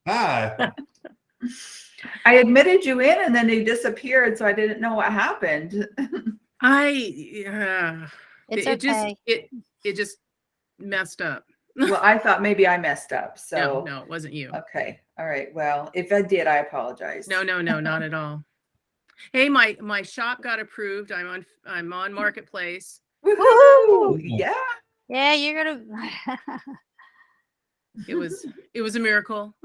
Hi. I admitted you in and then they disappeared, so I didn't know what happened. It's okay. It just messed up. Well, I thought maybe I messed up. No, So, no, it wasn't you. okay. All right. Well, if I did, I apologize. No, not at all. Hey, my shop got approved. I'm on Marketplace. Woohoo! Yeah. Yeah, you're gonna. It was a miracle.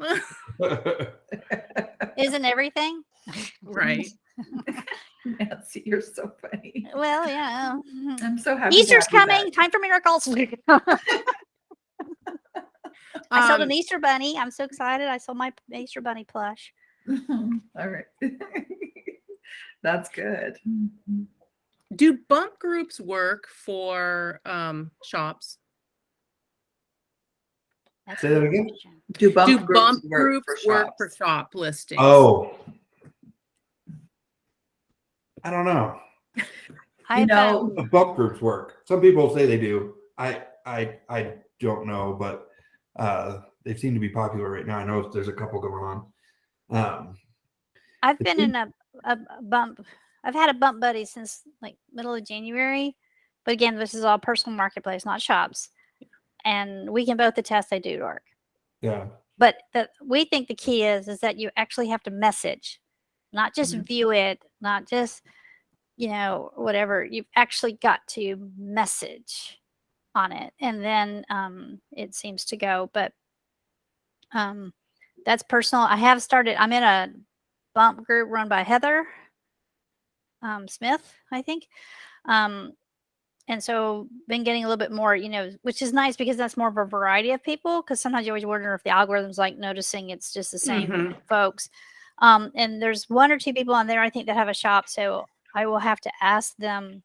Isn't everything? Right. Nancy, you're so funny. Well, yeah. I'm so happy. Easter's to have you coming. Time for miracles. I sold an Easter bunny. I'm so excited. I sold my Easter bunny plush. back. All right. That's good. Do bump groups work for shops? That's Say a that good again? question. Do bump Do groups bump work groups for work shops? for shop listings? Oh, I don't know. I know, Bump groups work. Some people say they do. I don't know, but they seem to be popular right now. I know there's a couple going on. I've been in a bump. I've had a bump buddy since like middle of January, but again, this is all personal marketplace, not shops, and we can both attest they do work. Yeah. But we think the key is that you actually have to message, not just view it, not just whatever. You've actually got to message on it, and then it seems to go. But that's personal. I have started. I'm in a bump group run by Heather Smith, I think. And so been getting a little bit more, which is nice because that's more of a variety of people. Because sometimes you always wonder if the algorithm's like noticing it's just the same folks. And there's one or two people on there I think that have a shop, so I will have to ask them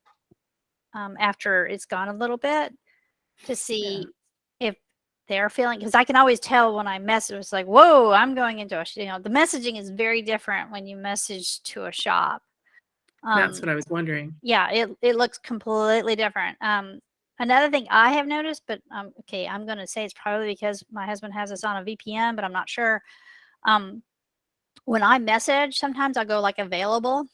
after it's gone a little bit to see if they're feeling, because I can always tell when I message. It's like, whoa, I'm going into the messaging is very different when you message to a shop. That's what I was wondering. Yeah, it looks completely different. Another thing I have noticed, but okay, I'm going to say it's probably because my husband has us on a VPN, but I'm not sure. When I message, sometimes I'll go like available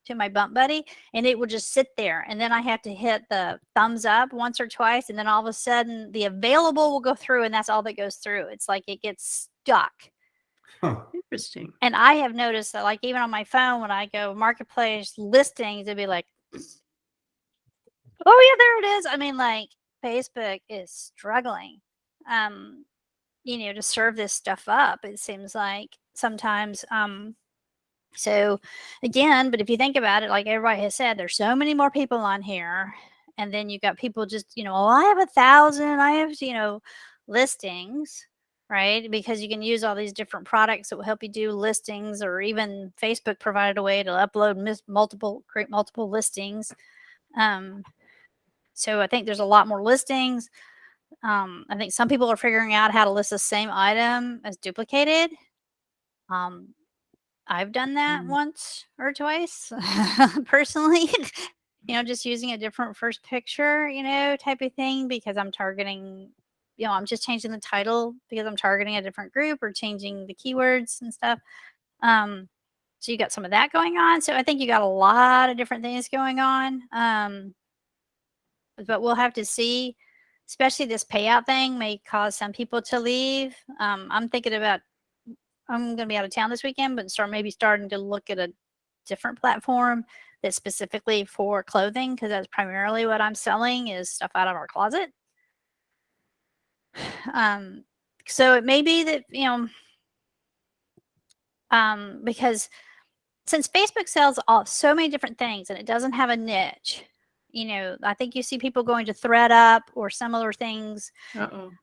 to my bump buddy, and it will just sit there, and then I have to hit the thumbs up once or twice, and then all of a sudden the available will go through, and that's all that goes through. It's like it gets stuck. Huh. Interesting. And I have noticed that, like, even on my phone, when I go marketplace listings, it'd be like, oh yeah, there it is. I mean, like, Facebook is struggling, to serve this stuff up. It seems like sometimes. So again, but if you think about it, like everybody has said, there's so many more people on here, and then you got people just, oh, I have 1,000, I have, listings. Right? Because you can use all these different products that will help you do listings, or even Facebook provided a way to upload create multiple listings. So I think there's a lot more listings. I think some people are figuring out how to list the same item as duplicated. I've done that once or twice personally, just using a different first picture, type of thing, because I'm targeting, I'm just changing the title because I'm targeting a different group, or changing the keywords and stuff. So you got some of that going on. So I think you got a lot of different things going on. But we'll have to see, especially this payout thing may cause some people to leave. I'm thinking about, I'm going to be out of town this weekend, but maybe starting to look at a different platform that's specifically for clothing, because that's primarily what I'm selling is stuff out of our closet. So it may be that, because since Facebook sells so many different things and it doesn't have a niche, I think you see people going to ThreadUp or similar things.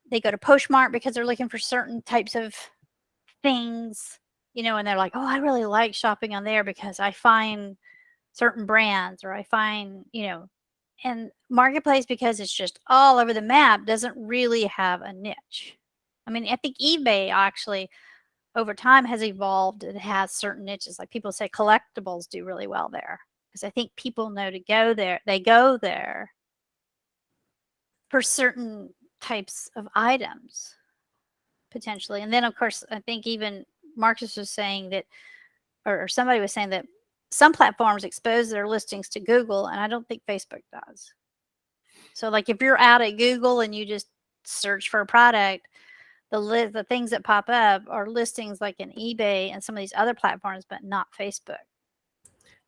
They go to Postmark because they're looking for certain types of things, and they're like, oh, I really like shopping on there because I find certain brands, or I find, and Marketplace, because it's just all over the map, doesn't really have a niche. I mean, I think eBay actually over time has evolved. It has certain niches. Like people say collectibles do really well there, because I think people know to go there. They go there for certain types of items. potentially. And then of course, I think even Marcus was saying that, or somebody was saying that some platforms expose their listings to Google, and I don't think Facebook does. So like if you're out at Google and you just search for a product, the things that pop up are listings like in eBay and some of these other platforms, but not Facebook.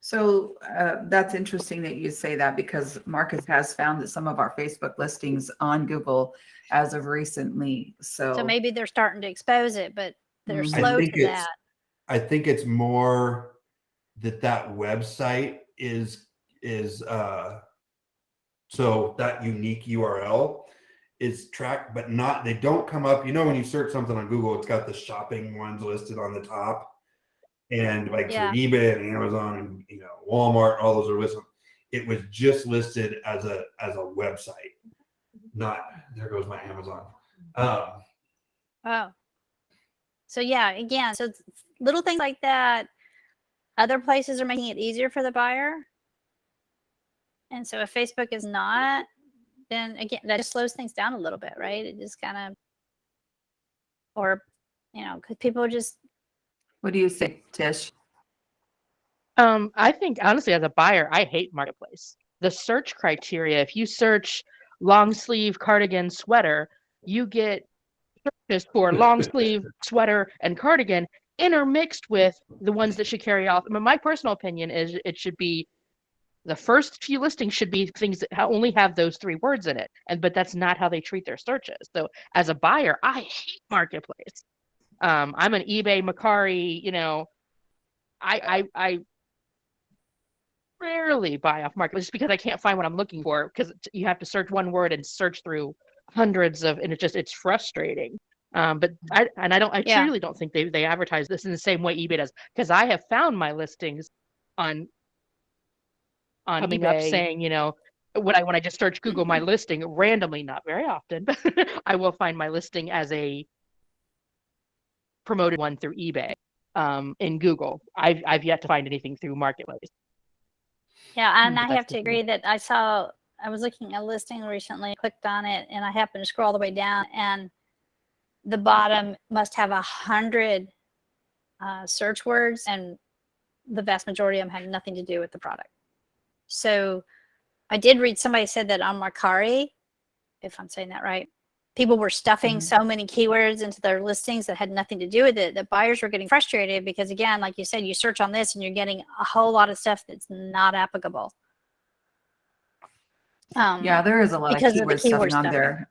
So that's interesting that you say that, because Marcus has found that some of our Facebook listings on Google as of recently. So maybe they're starting to expose it, but they're Mhm. slow I think to that. I think it's more that website is so that unique URL is tracked, but not, they don't come up. When you search something on Google, it's got the shopping ones listed on the top. And like for Yeah. eBay and Amazon and Walmart, all those are listed. It was just listed as a website. Not, there goes my Amazon. Oh. So yeah, again, so it's little things like that. Other places are making it easier for the buyer. And so if Facebook is not, then again, that just slows things down a little bit, right? It just kind of, or, because people just, What do you say, Tish? I think honestly, as a buyer, I hate Marketplace. The search criteria, if you search long sleeve cardigan sweater, you get searches for long sleeve sweater and cardigan intermixed with the ones that should carry off. I mean, my personal opinion is it should be the first few listings should be things that only have those 3 words in it. But that's not how they treat their searches. So as a buyer, I hate Marketplace. I'm an eBay, Mercari, I rarely buy off Marketplace just because I can't find what I'm looking for, because you have to search one word and search through hundreds of, and it's frustrating. But I Yeah. truly don't think they advertise this in the same way eBay does, because I have found my listings on coming eBay. up saying, when I just search Google my listing randomly, not very often, but I will find my listing as a promoted one through eBay in Google. I've yet to find anything through Marketplace. yeah. And I That's have to agree that I was looking at a listing recently, clicked on it, and I happened to scroll all the way down, and the bottom must have 100 search words, and the vast majority of them had nothing to do with the product. So I did read, somebody said that on Mercari, if I'm saying that right, people were stuffing so many keywords into their listings that had nothing to do with it, that buyers were getting frustrated because, again, like you said, you search on this and you're getting a whole lot of stuff that's not applicable. Yeah, there is a lot of because of the keyword stuffing keyword on stuffing. there.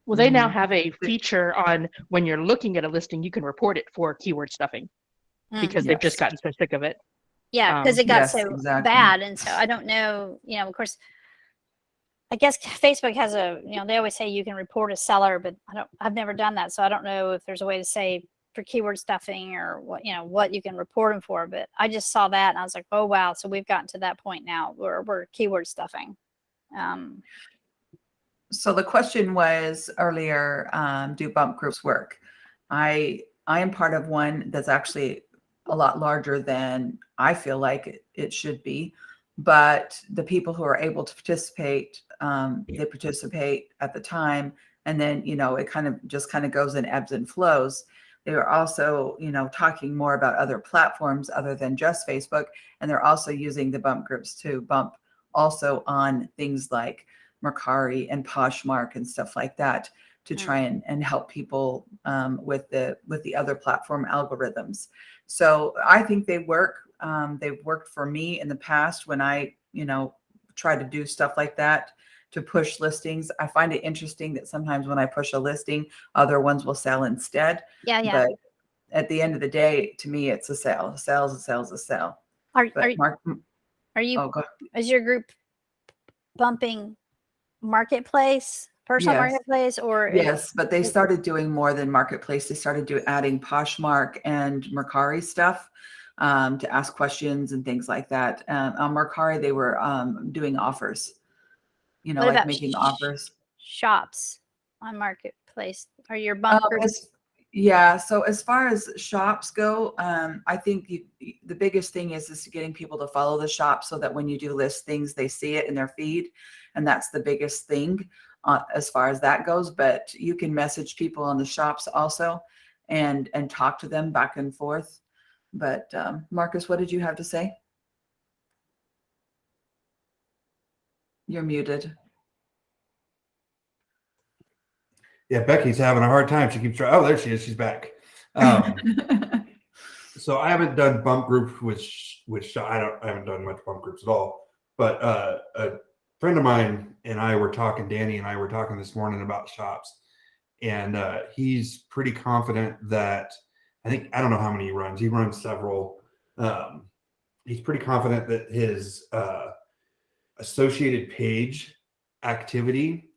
Well, they now Mhm. have a feature on when you're looking at a listing, you can report it for keyword stuffing because they've just Yes. gotten so sick of it. Yeah, because it got Yes, so exactly. bad. And so I don't know, of course, I guess Facebook has they always say you can report a seller, but I've never done that. So I don't know if there's a way to say for keyword stuffing or what you can report them for. But I just saw that and I was like, oh, wow. So we've gotten to that point now where we're keyword stuffing. So the question was earlier, do bump groups work? I am part of one that's actually a lot larger than I feel like it should be. But the people who are able to participate, they participate at the time. And then, it kind of goes in ebbs and flows. They are also, talking more about other platforms other than just Facebook. And they're also using the bump groups to bump also on things like Mercari and Poshmark and stuff like that to try and help people with the other platform algorithms. So I think they work. They've worked for me in the past when I, try to do stuff like that to push listings. I find it interesting that sometimes when I push a listing, other ones will sell instead. Yeah. But at the end of the day, to me, it's a sale. A sale is a sale is a sale. Are you, Oh, go. is your group bumping Marketplace, personal Yes. Marketplace, or Yes, but they started doing more than Marketplace. They started adding Poshmark and Mercari stuff to ask questions and things like that. On Mercari, they were doing offers, what like about making offers. shops on Marketplace? Are your bump groups? Yeah. So as far as shops go, I think the biggest thing is getting people to follow the shop so that when you do list things, they see it in their feed. And that's the biggest thing. as far as that goes, but you can message people in the shops also and talk to them back and forth. But Marcus, what did you have to say? You're muted. Yeah, Becky's having a hard time. She keeps trying. Oh, there she is. She's back. So I haven't done bump groups with I haven't done much bump groups at all. But a friend of mine and I were talking. Danny and I were talking this morning about shops, and he's pretty confident that I don't know how many he runs. He runs several. He's pretty confident that his associated page activity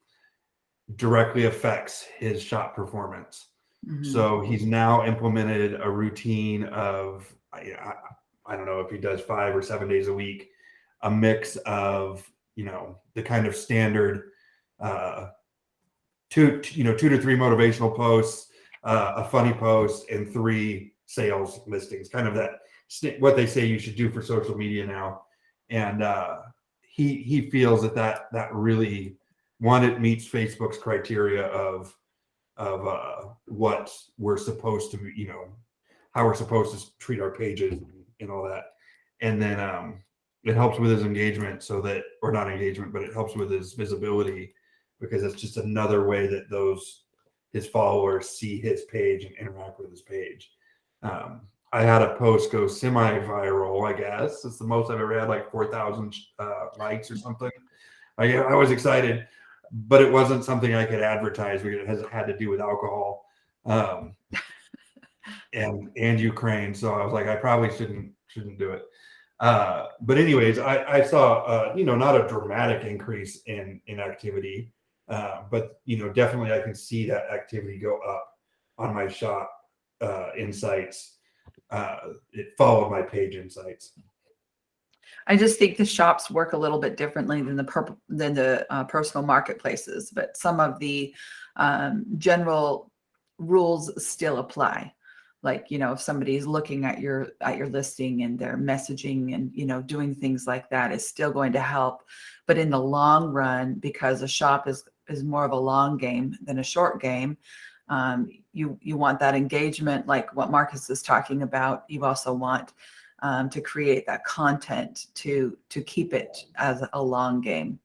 directly affects his shop performance. Mhm. So he's now implemented a routine of, I don't know if he does 5 or 7 days a week, a mix of, the kind of standard 2 to 3 motivational posts, a funny post, and 3 sales listings, kind of that what they say you should do for social media now. And he feels that really, one, it meets Facebook's criteria of what we're supposed to, how we're supposed to treat our pages and all that. And then it helps with his engagement, or not engagement, but it helps with his visibility, because it's just another way that his followers see his page and interact with his page. I had a post go semi-viral, I guess. It's the most I've ever had, like 4,000 likes or something. I was excited, but it wasn't something I could advertise because it had to do with alcohol and Ukraine. So I was like, I probably shouldn't do it. But anyways, I saw not a dramatic increase in activity, but definitely I can see that activity go up on my shop insights. It followed my page insights. I just think the shops work a little bit differently than the personal marketplaces, but some of the general rules still apply. Like, if somebody's looking at your listing and they're messaging and, doing things like that is still going to help. But in the long run, because a shop is more of a long game than a short game, you want that engagement, like what Marcus is talking about. You also want to create that content to keep it as a long game.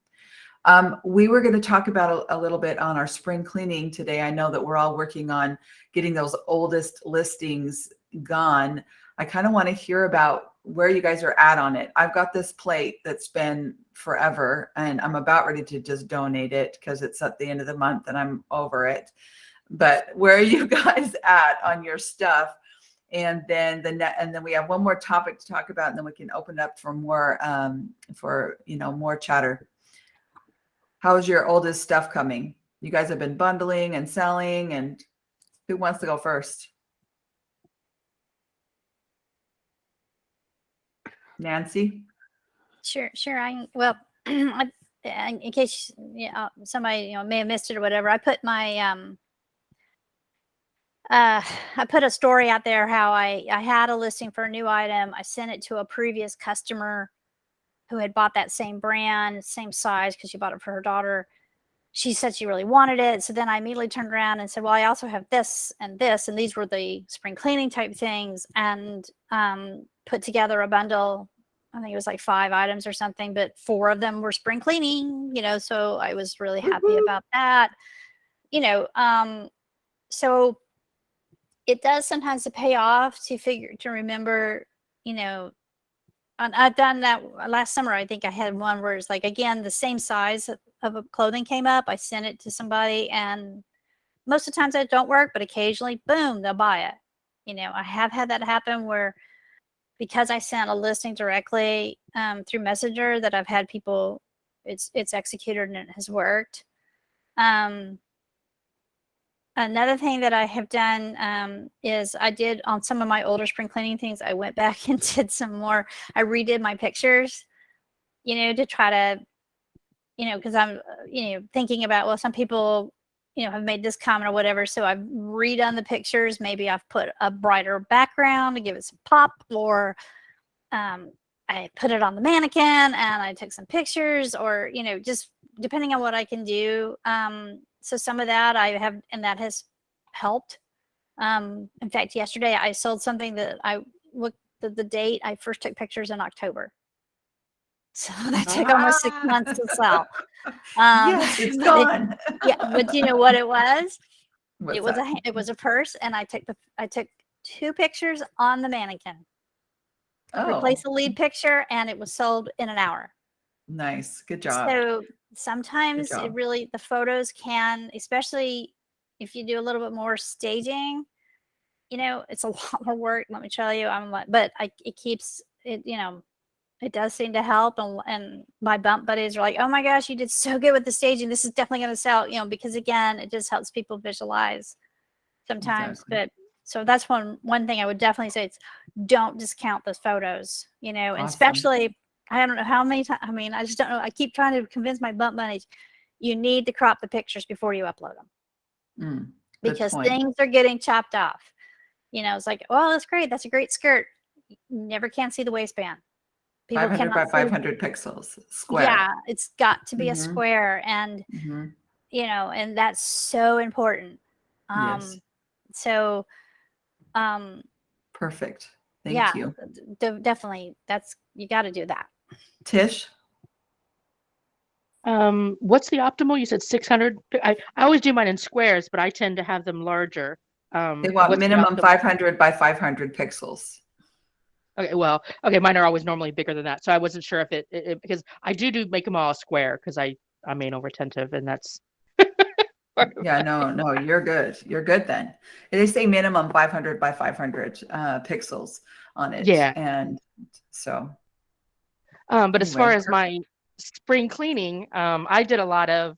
We were going to talk about a little bit on our spring cleaning today. I know that we're all working on getting those oldest listings gone. I kind of want to hear about where you guys are at on it. I've got this plate that's been forever, and I'm about ready to just donate it because it's at the end of the month and I'm over it. But where are you guys at on your stuff? And then we have one more topic to talk about, and then we can open it up for more more chatter. How's your oldest stuff coming? You guys have been bundling and selling, and who wants to go first? Nancy? Sure. Well, in case somebody may have missed it or whatever, I put my I put a story out there how I had a listing for a new item. I sent it to a previous customer who had bought that same brand, same size, because she bought it for her daughter. She said she really wanted it. So then I immediately turned around and said, well, I also have this, and these were the spring cleaning type things, and put together a bundle. I think it was like 5 items or something, but 4 of them were spring cleaning, so I was really happy about that. So it does sometimes to pay off to remember, and I've done that last summer. I think I had one where it's like, again, the same size of a clothing came up. I sent it to somebody, and most of the times that don't work, but occasionally, boom, they'll buy it. I have had that happen where, because I sent a listing directly through Messenger, that I've had people, it's executed and it has worked. Another thing that I have done is I did on some of my older spring cleaning things, I went back and did some more. I redid my pictures, to try to, because I'm, thinking about, well, some people, have made this comment or whatever. So I've redone the pictures. Maybe I've put a brighter background to give it some pop, or I I put it on the mannequin and I took some pictures, or, just depending on what I can do. So some of that I have, and that has helped. In fact, yesterday I sold something that I looked at the date. I first took pictures in October. So that took almost 6 months to sell. Yes, it's but gone. yeah, but you know what it was? What's It was that? it was a purse, and I took 2 pictures on the mannequin. Oh, Replace the lead picture, and it was sold in an hour. nice. Good job. So sometimes it job. really, the photos can, especially if you do a little bit more staging, it's a lot more work. Let me tell you, but it keeps it, it does seem to help. And my bump buddies are like, oh my gosh, you did so good with the staging. This is definitely going to sell, because again, it just helps people visualize sometimes. Exactly. But so that's one thing I would definitely say, it's don't discount those photos, and Awesome. especially, I don't know how many times, I just don't know. I keep trying to convince my bump buddies, you need to crop the pictures before you upload them, Good because point. things are getting chopped off. It's like, oh, that's great. That's a great skirt. You never can see the waistband. People 500 by cannot see. 500 pixels square. Yeah, it's got to be a Mhm. square, and Mhm. and that's so important. Yes. So, Perfect. Thank yeah, you. definitely. You got to do that. Tish? What's the optimal? You said 600. I always do mine in squares, but I tend to have them larger. They want What's the minimum optimal? 500 by 500 pixels. Okay, well, okay, mine are always normally bigger than that, so I wasn't sure if it because I do make them all a square because I'm anal retentive, and that's Yeah, no, you're good. You're good then. They say minimum 500 by 500 pixels on it. Yeah. And so, But as far anyway, as my spring cleaning, I did a lot of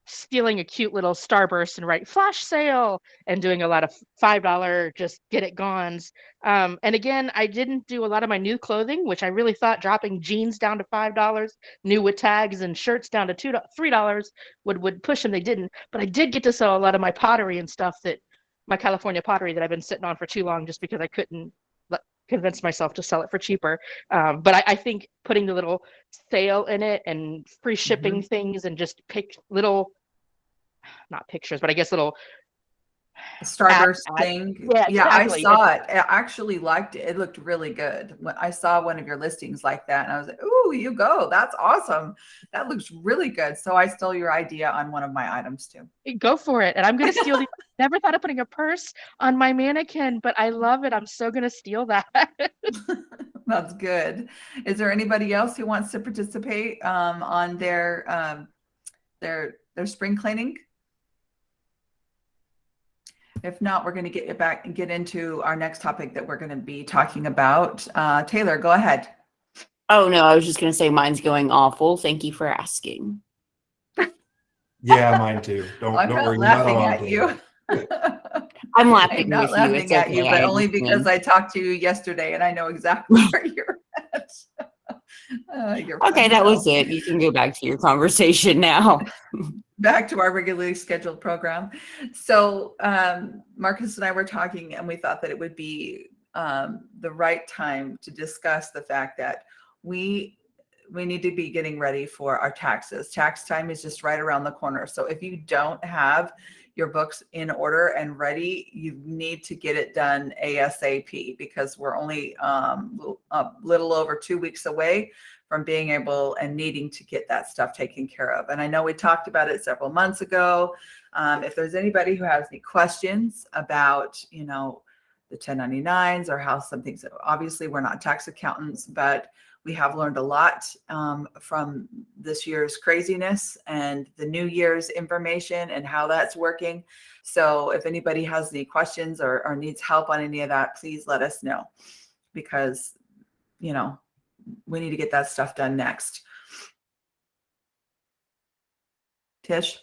stealing a cute little starburst and write flash sale and doing a lot of $5 just get it gones. And again, I didn't do a lot of my new clothing, which I really thought dropping jeans down to $5, new with tags, and shirts down to $3 would push them. They didn't, but I did get to sell a lot of my pottery and stuff, that my California pottery that I've been sitting on for too long just because I couldn't convince myself to sell it for cheaper. But I think putting the little sale in it and free shipping things, and just pick little, not pictures, but I guess little Starburst thing. Yeah, Yeah, I exactly. saw it. I actually liked it. It looked really good. When I saw one of your listings like that, and I was like, "Ooh, you go! That's awesome. That looks really good." So I stole your idea on one of my items too. Go for it. And I'm gonna steal the never thought of putting a purse on my mannequin, but I love it. I'm so gonna steal that. That's good. Is there anybody else who wants to participate on their spring cleaning? If not, we're going to get back and get into our next topic that we're going to be talking about. Taylor, go ahead. Oh no, I was just gonna say mine's going awful. Thank you for asking. Yeah, mine too. I'm Don't not worry. laughing You're not at you. I'm I'm laughing not with you. laughing It's at okay. you, but I only because understand. I talked to you yesterday and I know exactly where you're at. You're Okay, funny, that though. was it. You can go back to your conversation now. Back to our regularly scheduled program. So Marcus and I were talking, and we thought that it would be the right time to discuss the fact that we need to be getting ready for our taxes. Tax time is just right around the corner. So if you don't have your books in order and ready, you need to get it done ASAP, because we're only a little over 2 weeks away from being able and needing to get that stuff taken care of. And I know we talked about it several months ago. If there's anybody who has any questions about, the 1099s or how some things, obviously we're not tax accountants, but we have learned a lot from this year's craziness and the new year's information and how that's working. So if anybody has any questions or needs help on any of that, please let us know, because, we need to get that stuff done next. Tish?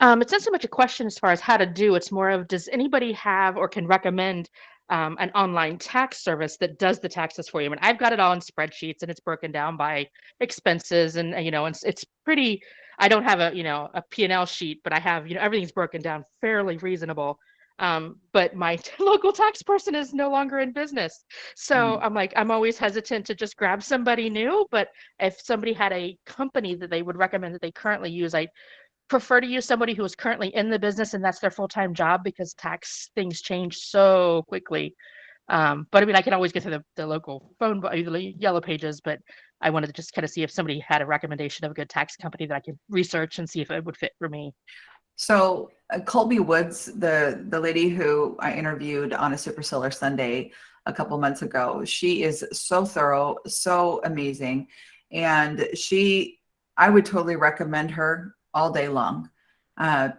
It's not so much a question as far as how to do. It's more of, does anybody have or can recommend an online tax service that does the taxes for you? And I've got it all in spreadsheets, and it's broken down by expenses, and it's pretty. I don't have a P&L sheet, but I have everything's broken down fairly reasonable. But my local tax person is no longer in business. So I'm like, I'm always hesitant to just grab somebody new. But if somebody had a company that they would recommend that they currently use, I prefer to use somebody who is currently in the business and that's their full-time job, because tax things change so quickly. But I mean, I can always get to the local phone, the yellow pages, but I wanted to just kind of see if somebody had a recommendation of a good tax company that I could research and see if it would fit for me. So Colby Woods, the lady who I interviewed on a Super Solar Sunday a couple months ago, she is so thorough, so amazing, and I would totally recommend her all day long.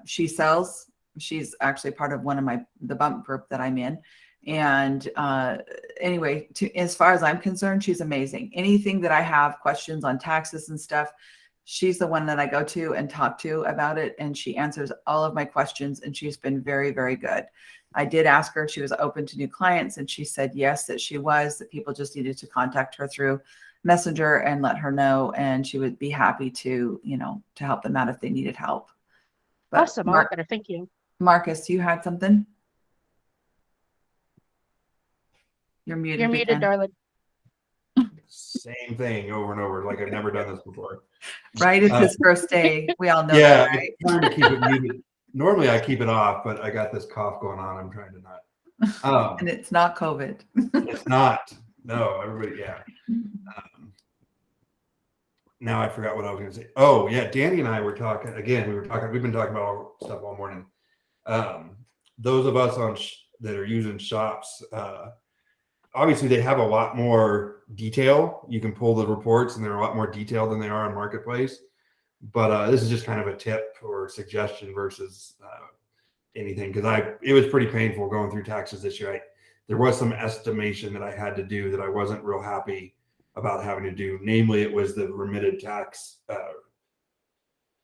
She sells. She's actually part of the bump group that I'm in, and anyway, as far as I'm concerned, she's amazing. Anything that I have questions on taxes and stuff, she's the one that I go to and talk to about it, and she answers all of my questions, and she's been very, very good. I did ask her if she was open to new clients, and she said yes, that she was, that people just needed to contact her through Messenger and let her know, and she would be happy to, to help them out if they needed help. But Awesome. All right, better. Thank you. Marcus, you had something? You're muted. You're muted, again. darling. Same thing over and over, like I've never done this before. Right? It's his first day. We all know Yeah, that, right? I'm trying to keep it muted. Normally I keep it off, but I got this cough going on. I'm trying to not. And it's not COVID. It's not. No, everybody, yeah. Now I forgot what I was going to say. Oh, yeah, Danny and I were talking again. We've been talking about all stuff all morning. Those of us that are using shops, obviously they have a lot more detail. You can pull the reports and they're a lot more detailed than they are on Marketplace. But this is just kind of a tip or suggestion versus anything, because it was pretty painful going through taxes this year. There was some estimation that I had to do that I wasn't real happy about having to do. Namely, it was the remitted tax,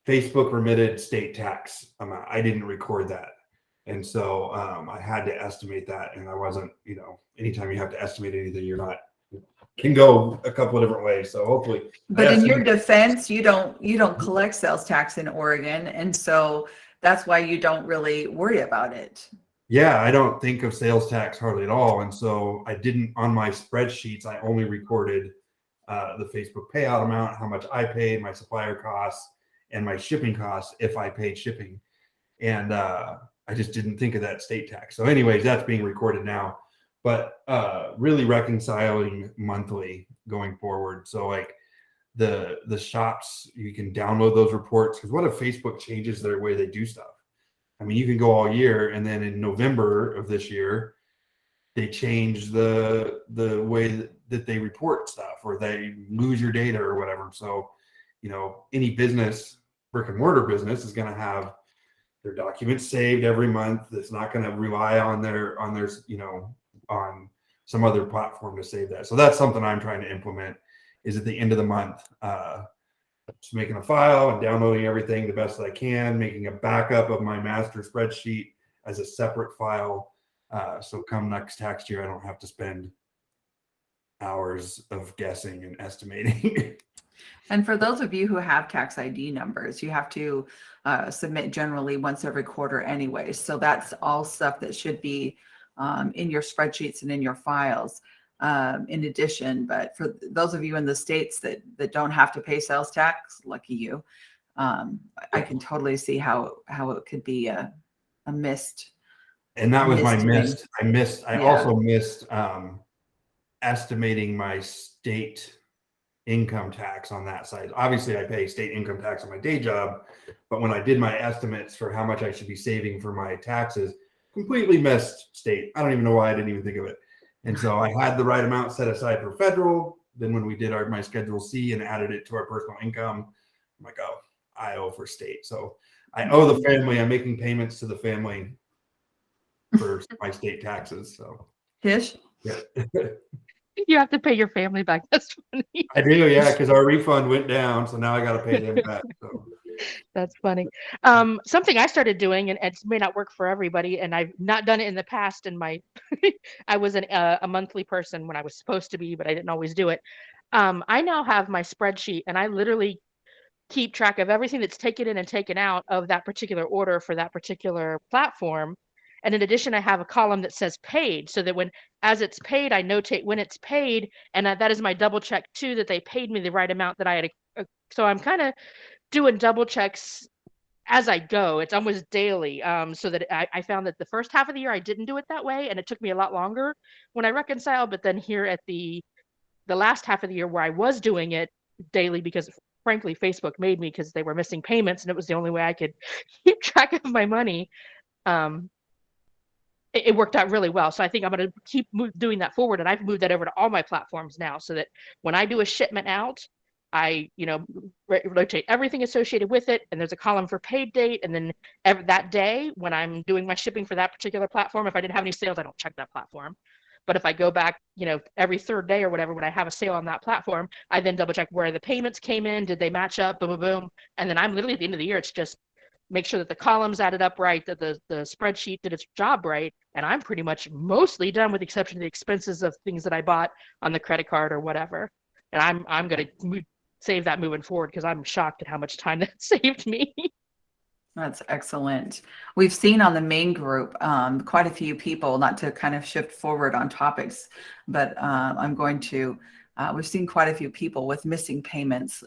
Facebook remitted state tax amount. I didn't record that. And so I had to estimate that. And I wasn't, anytime you have to estimate anything, can go a couple of different ways. So hopefully. But in your defense, you don't collect sales tax in Oregon. And so that's why you don't really worry about it. Yeah, I don't think of sales tax hardly at all. And so I didn't, on my spreadsheets, I only recorded the Facebook payout amount, how much I paid, my supplier costs, and my shipping costs if I paid shipping. And I just didn't think of that state tax. So anyways, that's being recorded now. But really reconciling monthly going forward. So like the shops, you can download those reports, because what if Facebook changes their way they do stuff? I mean, you can go all year, and then in November of this year, they change the way that they report stuff, or they lose your data or whatever. So, any business, brick and mortar business, is going to have their documents saved every month. It's not going to rely on their on some other platform to save that. So that's something I'm trying to implement, is at the end of the month, just making a file and downloading everything the best that I can, making a backup of my master spreadsheet as a separate file. So come next tax year, I don't have to spend hours of guessing and estimating. And for those of you who have tax ID numbers, you have to submit generally once every quarter anyway. So that's all stuff that should be in your spreadsheets and in your files. In addition, but for those of you in the states that don't have to pay sales tax, lucky you, I can totally see how it could be a missed. And that was my missed miss. I also missed estimating my state income tax on that side. Obviously, I pay state income tax on my day job, but when I did my estimates for how much I should be saving for my taxes, completely missed state. I don't even know why I didn't even think of it. And so I had the right amount set aside for federal. Then when we did my Schedule C and added it to our personal income, I'm like, oh, I owe for state. So I owe the family. I'm making payments to the family for my state taxes. So Tish? Yeah. You have to pay your family back. That's funny. I do, yeah, because our refund went down, so now I got to pay them back. So. That's funny. Something I started doing, and it may not work for everybody, and I've not done it in the past. In my, I was a monthly person when I was supposed to be, but I didn't always do it. I now have my spreadsheet, and I literally keep track of everything that's taken in and taken out of that particular order for that particular platform. And in addition, I have a column that says paid, so that as it's paid, I notate when it's paid. And that is my double check too, that they paid me the right amount that I had. So I'm kind of doing double checks as I go. It's almost daily. So that I found that the first half of the year, I didn't do it that way. And it took me a lot longer when I reconciled. But then here at the last half of the year where I was doing it daily, because frankly, Facebook made me, because they were missing payments and it was the only way I could keep track of my money. It worked out really well. So I think I'm going to keep doing that forward. And I've moved that over to all my platforms now, so that when I do a shipment out, I, rotate everything associated with it. And there's a column for paid date. And then that day when I'm doing my shipping for that particular platform, if I didn't have any sales, I don't check that platform. But if I go back, every third day or whatever, when I have a sale on that platform, I then double check where the payments came in. Did they match up? Boom, boom, boom. And then I'm literally at the end of the year, it's just make sure that the columns added up right, that the spreadsheet did its job right. And I'm pretty much mostly done, with the exception of the expenses of things that I bought on the credit card or whatever. And I'm going to save that moving forward, because I'm shocked at how much time that saved me. That's excellent. We've seen on the main group quite a few people, not to kind of shift forward on topics, but we've seen quite a few people with missing payments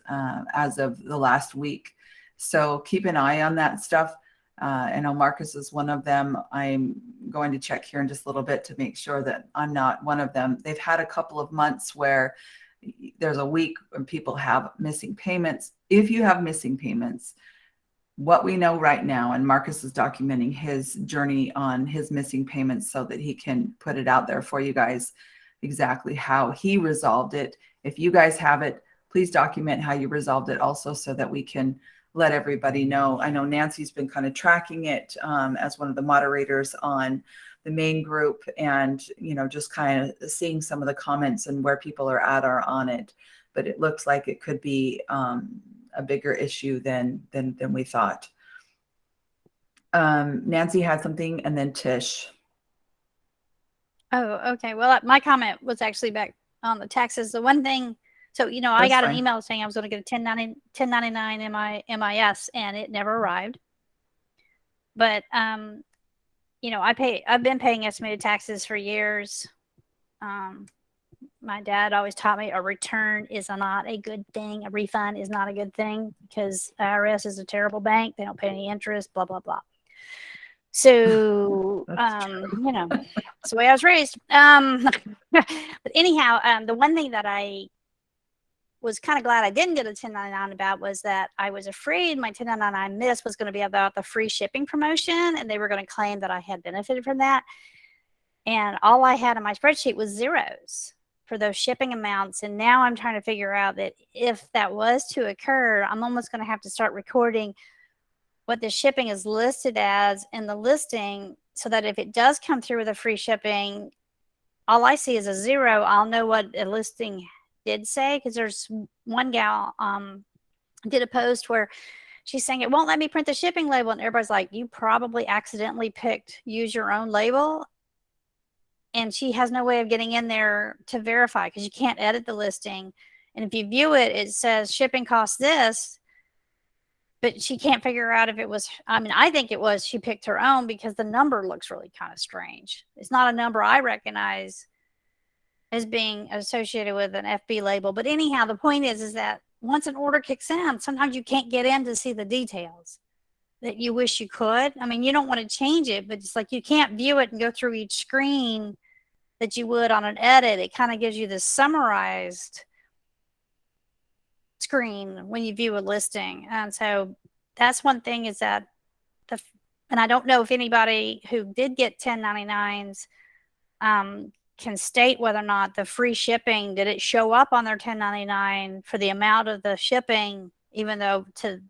as of the last week. So keep an eye on that stuff. I know Marcus is one of them. I'm going to check here in just a little bit to make sure that I'm not one of them. They've had a couple of months where there's a week when people have missing payments. If you have missing payments, what we know right now, and Marcus is documenting his journey on his missing payments so that he can put it out there for you guys, exactly how he resolved it. If you guys have it, please document how you resolved it also, so that we can let everybody know. I know Nancy's been kind of tracking it as one of the moderators on the main group, and just kind of seeing some of the comments and where people are at on it. But it looks like it could be a bigger issue than we thought. Nancy had something, and then Tish. Oh, okay. Well, my comment was actually back on the taxes. The one thing, so, I got an email saying I was going to get a 1099 in my MIS, and it never arrived. But, I've been paying estimated taxes for years. My dad always taught me a return is not a good thing. A refund is not a good thing, because IRS is a terrible bank. They don't pay any interest, blah, blah, blah. So, it's the way I was raised. But anyhow, the one thing that I was kind of glad I didn't get a 1099 about was that I was afraid my 1099 miss was going to be about the free shipping promotion, and they were going to claim that I had benefited from that. And all I had in my spreadsheet was zeros for those shipping amounts. And now I'm trying to figure out that if that was to occur, I'm almost going to have to start recording what the shipping is listed as in the listing, so that if it does come through with a free shipping, all I see is a zero. I'll know what a listing did say, because there's one gal did a post where she's saying it won't let me print the shipping label, and everybody's like, you probably accidentally picked use your own label. And she has no way of getting in there to verify, because you can't edit the listing. And if you view it, it says shipping costs this, but she can't figure out if it was, I think it was, she picked her own, because the number looks really kind of strange. It's not a number I recognize as being associated with an FB label. But anyhow, the point is that once an order kicks in, sometimes you can't get in to see the details that you wish you could. You don't want to change it, but it's like you can't view it and go through each screen that you would on an edit. It kind of gives you this summarized screen when you view a listing. And so that's one thing, is that and I don't know if anybody who did get 1099s can state whether or not the free shipping, did it show up on their 1099 for the amount of the shipping, even though to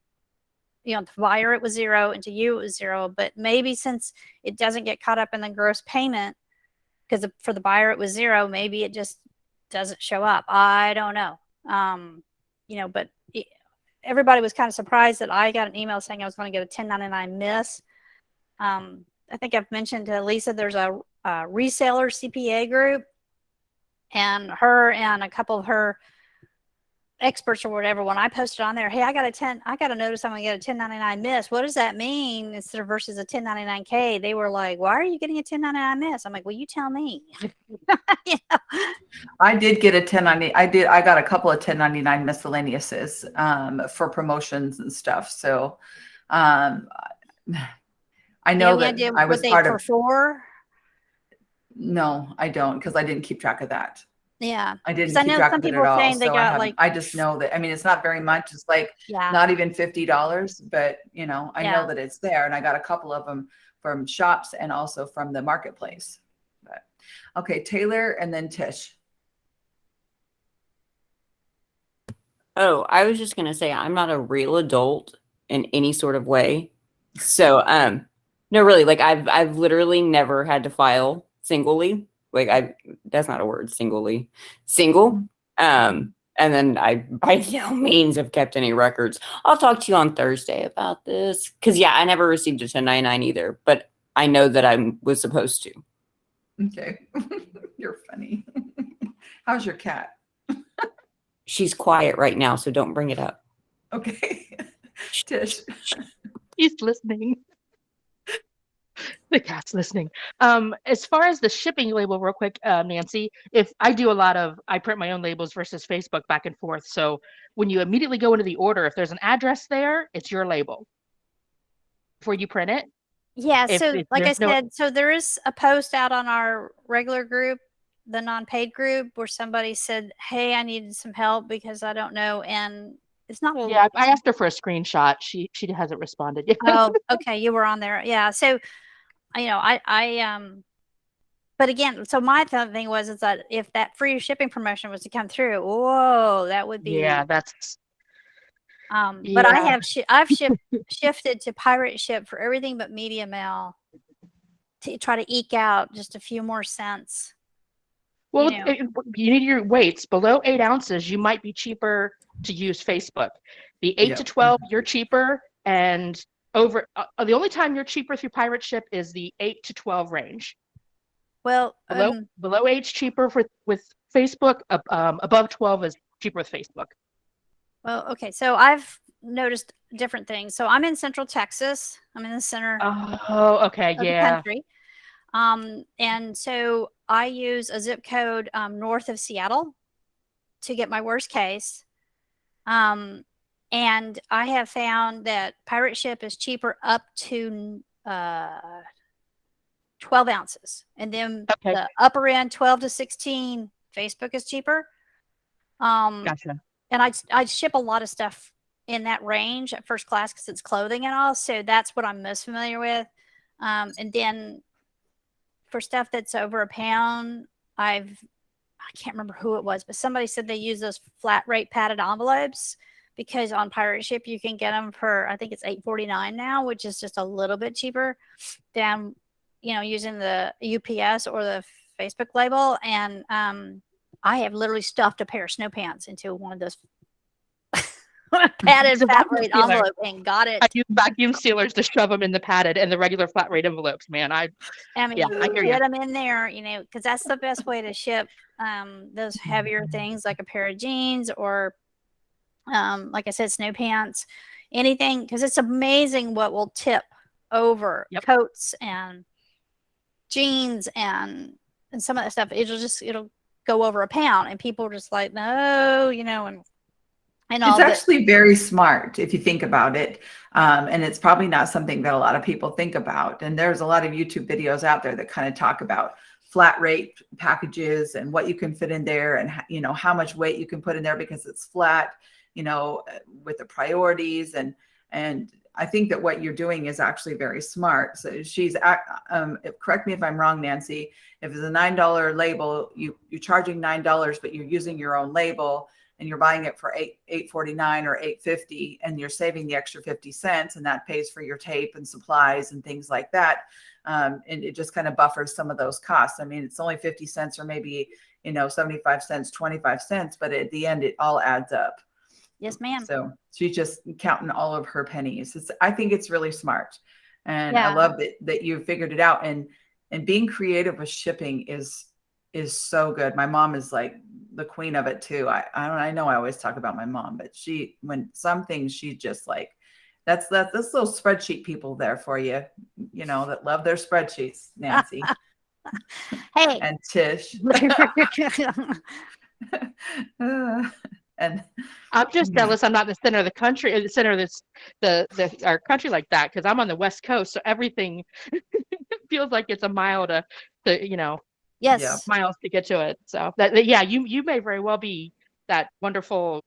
the buyer it was zero and to you it was zero. But maybe since it doesn't get caught up in the gross payment, because for the buyer it was zero, maybe it just doesn't show up. I don't know. But everybody was kind of surprised that I got an email saying I was going to get a 1099 miss. I think I've mentioned to Lisa, there's a reseller CPA group, and her and a couple of her experts or whatever, when I posted on there, hey, I got a notice I'm gonna get a 1099 miss. What does that mean instead of versus a 1099K? They were like, why are you getting a 1099 miss? I'm like, well, you tell me. You know? I did get a 1090. I got a couple of 1099 miscellaneouses for promotions and stuff. So um, I know Any that idea I was what they part of. for? No, I don't, because I didn't keep track of that. Yeah. I 'Cause didn't I keep know track some of it people at are all. saying they So I got haven't. like, I just know that. I mean, it's not very much. It's like yeah, not even $50, but I know Yeah. that it's there, and I got a couple of them from shops and also from the marketplace. But okay, Taylor and then Tish. Oh, I was just gonna say I'm not a real adult in any sort of way. So no, really, like I've literally never had to file singly. Like that's not a word, single. And then I by no means have kept any records. I'll talk to you on Thursday about this. Cause yeah, I never received a 1099 either, but I know that I was supposed to. Okay, you're funny. How's your cat? She's quiet right now, so don't bring it up. Okay, Tish. He's listening. The cat's listening. As far as the shipping label, real quick, Nancy, if I do I print my own labels versus Facebook back and forth. So when you immediately go into the order, if there's an address there, it's your label before you print it. yeah. If So like I there's no, said, so there is a post out on our regular group, the non-paid group, where somebody said, hey, I needed some help because I don't know. And it's not a, yeah, I asked her for a screenshot. She hasn't responded yet. oh, okay, you were on there. Yeah. So, you know, but again, so my thing was is that if that free shipping promotion was to come through, whoa, that would be. Yeah, that's. But I Yeah. have I've shifted to pirate ship for everything but media mail to try to eke out just a few more cents. Well, You know. you need your weights below 8 ounces. You might be cheaper to use Facebook. The 8 to 12, you're cheaper, and over the only time you're cheaper through pirate ship is the 8 to 12 range. Well, Below 8's cheaper with Facebook. Above 12 is cheaper with Facebook. well, okay. So I've noticed different things. So I'm in Central Texas. I'm in the center Oh, okay, of the yeah. country. And so I use a zip code north of Seattle to get my worst case. And I have found that pirate ship is cheaper up to 12 ounces. And then Okay. the upper end, 12 to 16, Facebook is cheaper. Gotcha. And I ship a lot of stuff in that range at first class because it's clothing and all. So that's what I'm most familiar with. And then for stuff that's over a pound, I can't remember who it was, but somebody said they use those flat rate padded envelopes because on pirate ship you can get them for, I think it's $8.49 now, which is just a little bit cheaper than, you know, using the UPS or the Facebook label. And I have literally stuffed a pair of snow pants into one of those padded flat rate envelope and got it. I use vacuum sealers to shove them in the padded and the regular flat rate envelopes, man. I mean, yeah, I hear you. get them in there, you know, because that's the best way to ship those heavier things like a pair of jeans or, like I said, snow pants, anything, because it's amazing what will tip over coats and jeans and some of that stuff. It'll go over a pound, and people are just like, no, you know, and it's actually very smart if you think about it. And it's probably not something that a lot of people think about. And there's a lot of YouTube videos out there that kind of talk about flat rate packages and what you can fit in there and, you know, how much weight you can put in there because it's flat, you know, with the priorities. And I think that what you're doing is actually very smart. So correct me if I'm wrong, Nancy, if it's a $9 label, you're charging $9, but you're using your own label, and you're buying it for $8.49 or $8.50, and you're saving the extra 50 cents, and that pays for your tape and supplies and things like that. And it just kind of buffers some of those costs. I mean, it's only 50 cents or maybe, you know, 75 cents, 25 cents, but at the end, it all adds up. Yes, ma'am. So she's just counting all of her pennies. I think it's really smart. And I love that you figured it out. And being creative with shipping is so good. My mom is like the queen of it too. I know I always talk about my mom, but when some things she just like, that's little spreadsheet people there for you, that love their spreadsheets, Nancy Hey. and Tish. And I'm just jealous I'm not in the center of the country, or the center of our country like that, because I'm on the West Coast, so everything feels like it's a mile to Yes. miles to get to it. So that yeah, you may very well be that wonderful,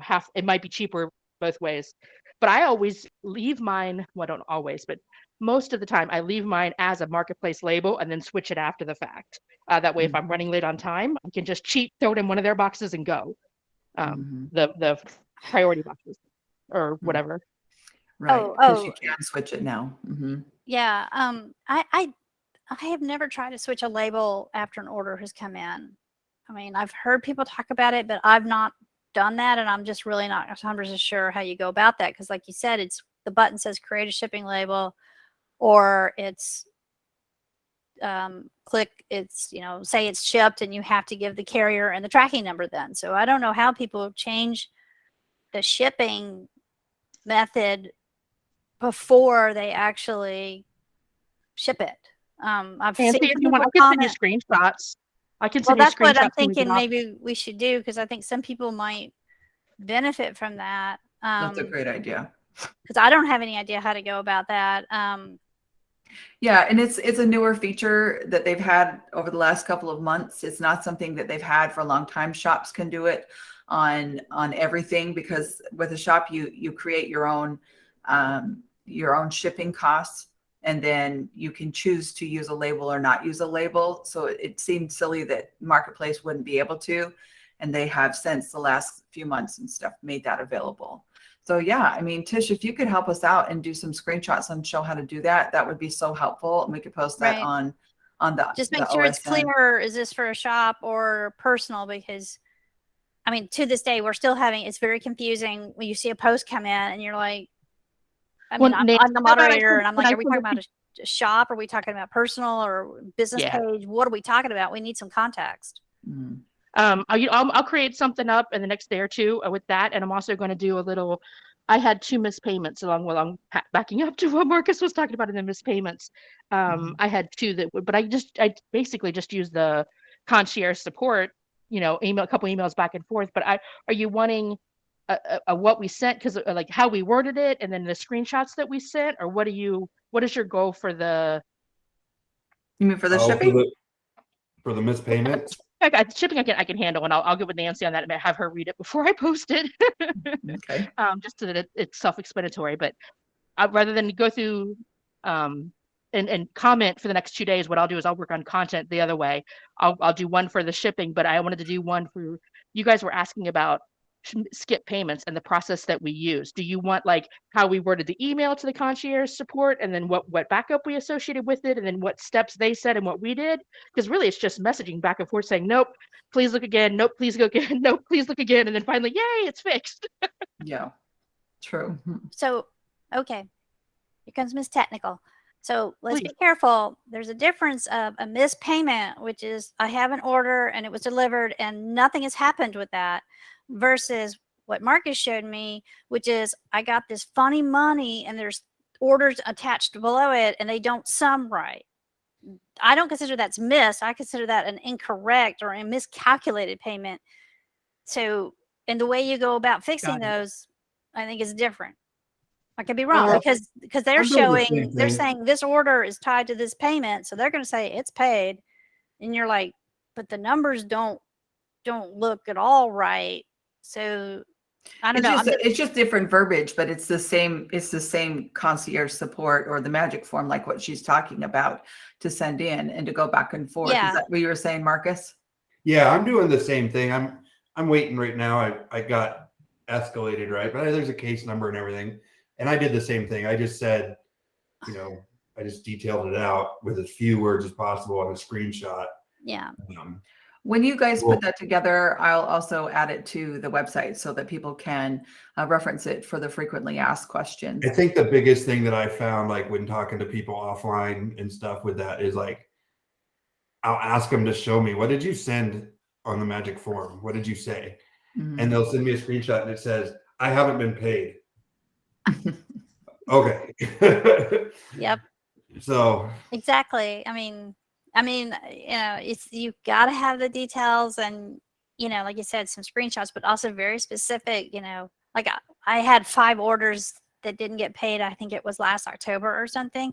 half. It might be cheaper both ways, but I always leave mine. Well, I don't always, but most of the time I leave mine as a marketplace label and then switch it after the fact. That way, if I'm running late on time, I can just cheat, throw it in one of their boxes, and go. The priority boxes or whatever. right, because you can switch it now. Yeah. I have never tried to switch a label after an order has come in. I mean, I've heard people talk about it, but I've not done that, and I'm just really not 100% sure how you go about that, because like you said, it's the button says create a shipping label, or it's click, it's say it's shipped, and you have to give the carrier and the tracking number then. So I don't know how people change the shipping method before they actually ship it. I've seen Nancy, if you want, I people can send you screenshots. I can Well, send you that's what I'm screenshots when we get thinking off. maybe we should do, because I think some people might benefit from that. That's a great idea. Because I don't have any idea how to go about that. Yeah, and it's a newer feature that they've had over the last couple of months. It's not something that they've had for a long time. Shops can do it on everything, because with a shop you create your own shipping costs, and then you can choose to use a label or not use a label. So it seemed silly that Marketplace wouldn't be able to, and they have since the last few months and stuff made that available. So yeah, I mean, Tish, if you could help us out and do some screenshots and show how to do that, that would be so helpful. And we could post that Right. on the Just the make sure it's OSN. clear, is this for a shop or personal? Because I mean, to this day, we're still having, it's very confusing when you see a post come in and you're like, I mean, Well, I'm Nancy, the how about I moderator, send- and I'm when like, I are we send talking it about a shop? Are we talking about personal or business Yeah. page? What are we talking about? We need some context. Mhm. I'll create something up in the next day or two with that, and I'm also going to do a little. I had 2 missed payments along backing up to what Marcus was talking about in the missed payments. I had 2 that would, but I basically just used the concierge support, email, a couple emails back and forth. But are you wanting a what we sent, because like how we worded it, and then the screenshots that we sent, or what is your goal for the You mean for the Oh, shipping? for the missed payments? shipping? I can handle, and I'll get with Nancy on that and have her read it before I post it. Okay. Just so that it's self-explanatory. But rather than go through and comment for the next 2 days, what I'll do is I'll work on content the other way. I'll do one for the shipping, but I wanted to do one for, you guys were asking about skip payments and the process that we use. Do you want like how we worded the email to the concierge support, and then what backup we associated with it, and then what steps they said and what we did? Because really it's just messaging back and forth saying, nope, please look again, nope, please go again, nope, please look again, and then finally, yay, it's fixed. Yeah. True. So, okay, here comes Miss Technical. So let's Please. be careful. There's a difference of a missed payment, which is I have an order and it was delivered and nothing has happened with that, versus what Marcus showed me, which is I got this funny money and there's orders attached below it and they don't sum right. I don't consider that's missed. I consider that an incorrect or a miscalculated payment. So, and the way you go about fixing those, I think is different. I could be wrong, because they're I'm doing the showing, same they're thing. saying this order is tied to this payment, so they're going to say it's paid, and you're like, but the numbers don't look at all right. So I don't know. It's just different verbiage, but it's the same concierge support or the magic form, like what she's talking about, to send in and to go back and forth. Yeah. Is that what you were saying, Marcus? Yeah, I'm doing the same thing. I'm waiting right now. I got escalated, right? But there's a case number and everything. And I did the same thing. I just said, I just detailed it out with as few words as possible on a screenshot. Yeah. When you guys Well- put that together, I'll also add it to the website so that people can reference it for the frequently asked questions. I think the biggest thing that I found, like when talking to people offline and stuff with that, is like, I'll ask them to show me, what did you send on the magic form. What did you say? Mhm. And they'll send me a screenshot and it says, I haven't been paid. Okay. Yep. So Exactly. It's you got to have the details and like you said, some screenshots, but also very specific. Like I had 5 orders that didn't get paid. I think it was last October or something,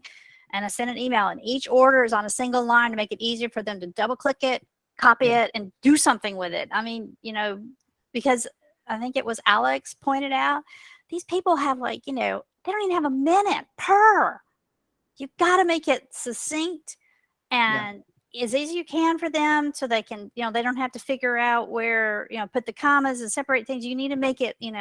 and I sent an email, and each order is on a single line to make it easier for them to double click it, copy it, and do something with it. Because I think it was Alex pointed out, these people have they don't even have a minute per. You've got to make it succinct and as easy as you can for them so they can, they don't have to figure out where, put the commas and separate things. You need to make it, each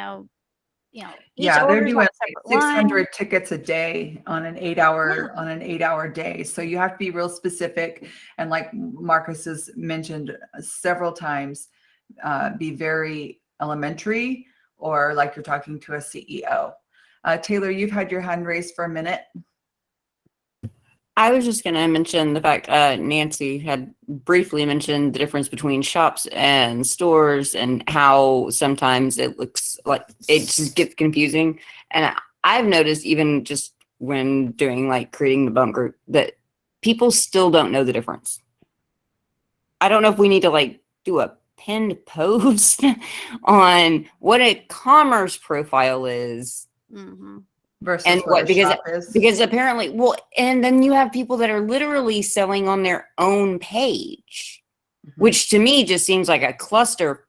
Yeah, they're order's on doing a separate line. 600 tickets a day on an 8-hour day. So you have to be real specific. And like Marcus has mentioned several times, be very elementary or like you're talking to a CEO. Taylor, you've had your hand raised for a minute. I was just going to mention the fact Nancy had briefly mentioned the difference between shops and stores and how sometimes it looks like it just gets confusing. And I've noticed even just when doing creating the bump group that people still don't know the difference. I don't know if we need to do a pinned post on what a commerce profile is. Mm-hmm. Versus And what a shop is. because apparently, and then you have people that are literally selling on their own page, which to me just seems like a cluster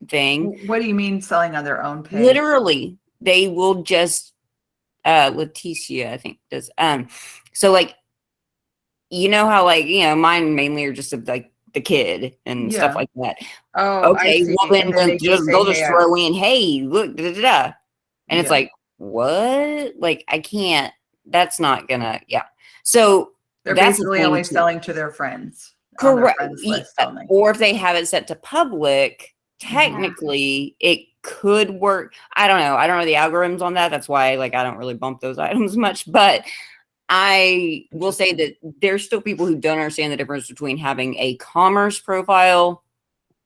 thing. What do you mean selling on their own page? Literally, they will just Leticia, I think does. So how mine mainly are just the kid and stuff like that. Oh, okay, well then they they'll just throw in, hey, look, da da da, and it's what? I can't, that's not gonna, So they're that's basically only selling to their friends. correct. On their friends list only. Or if they have it set to public, technically it could work. I don't know. I don't know the algorithms on that. That's why I don't really bump those items much. But I will say that there's still people who don't understand the difference between having a commerce profile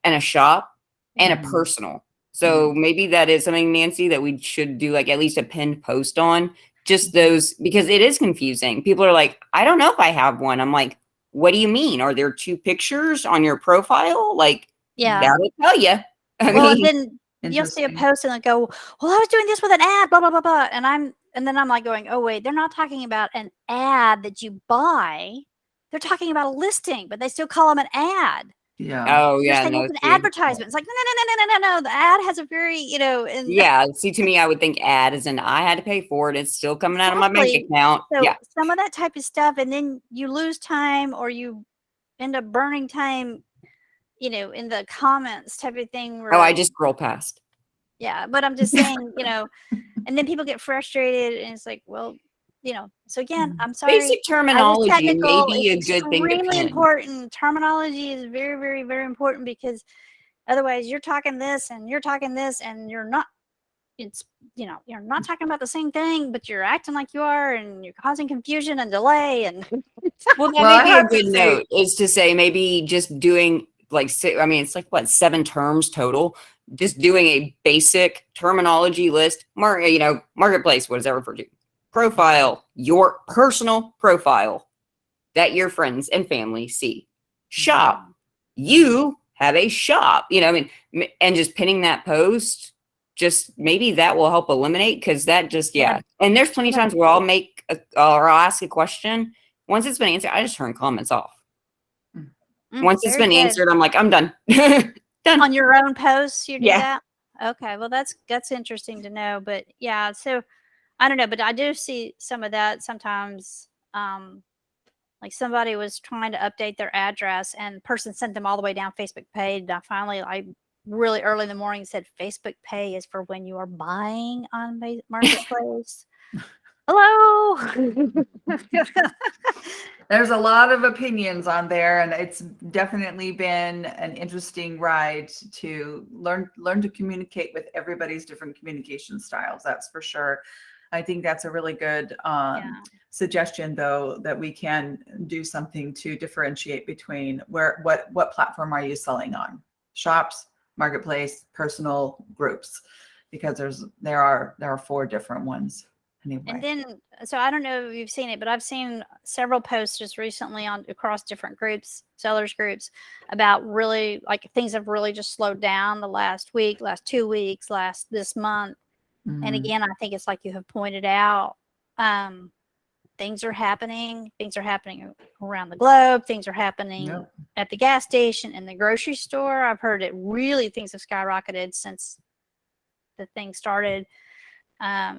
and a shop and a personal. So maybe that is something, Nancy, that we should do at least a pinned post on. Just those, because it is confusing. People are like, I don't know if I have one. I'm like, what do you mean? Are there 2 pictures on your profile? That'll tell you. And then you'll see a post and they'll go, well, I was doing this with an ad, blah, blah, blah, blah. And then I'm going, oh, wait, they're not talking about an ad that you buy. They're talking about a listing, but they still call them an ad. Yeah. Oh, yeah. No, it's an advertisement. It's no. The ad has a very, yeah. See, to me, I would think ad is an I had to pay for it. It's still coming out of my bank account. So some of that type of stuff, and then you lose time or you end up burning time, in the comments type of thing. Where, I just scroll past. Yeah, but I'm just saying, and then people get frustrated, and it's well, so again, I'm sorry. Basic terminology may be a good thing to extremely important. Terminology is very, very, very important because otherwise you're talking this and you're talking this and you're not, you're not talking about the same thing, but you're acting like you are and you're causing confusion and delay. And well, that may be a good note is to say maybe just doing it's 7 terms total. Just doing a basic terminology list, marketplace, what does that refer to? Profile, your personal profile that your friends and family see. Shop, you have a shop, and just pinning that post, just maybe that will help eliminate because that just, And there's plenty of times where I'll ask a question. Once it's been answered, I just turn comments off. Once it's been answered, I'm I'm done. Done. On your own posts, you do that? Okay, well, that's interesting to know. But yeah, so I don't know, but I do see some of that sometimes. Somebody was trying to update their address and the person sent them all the way down Facebook Pay. And I really early in the morning said Facebook Pay is for when you are buying on Marketplace. Hello. There's a lot of opinions on there, and it's definitely been an interesting ride to learn to communicate with everybody's different communication styles. That's for sure. I think that's a really good Yeah. suggestion, though, that we can do something to differentiate between what platform are you selling on? Shops, marketplace, personal, groups, because there are 4 different ones anyway. And then, so I don't know if you've seen it, but I've seen several posts just recently on across different groups, sellers groups, about really like things have really just slowed down the last week, last 2 weeks, this month. And Mhm. again, I think it's like you have pointed out, things are happening. Things are happening around the globe. Things are happening Yep. at the gas station, in the grocery store. I've heard it really, things have skyrocketed since the thing started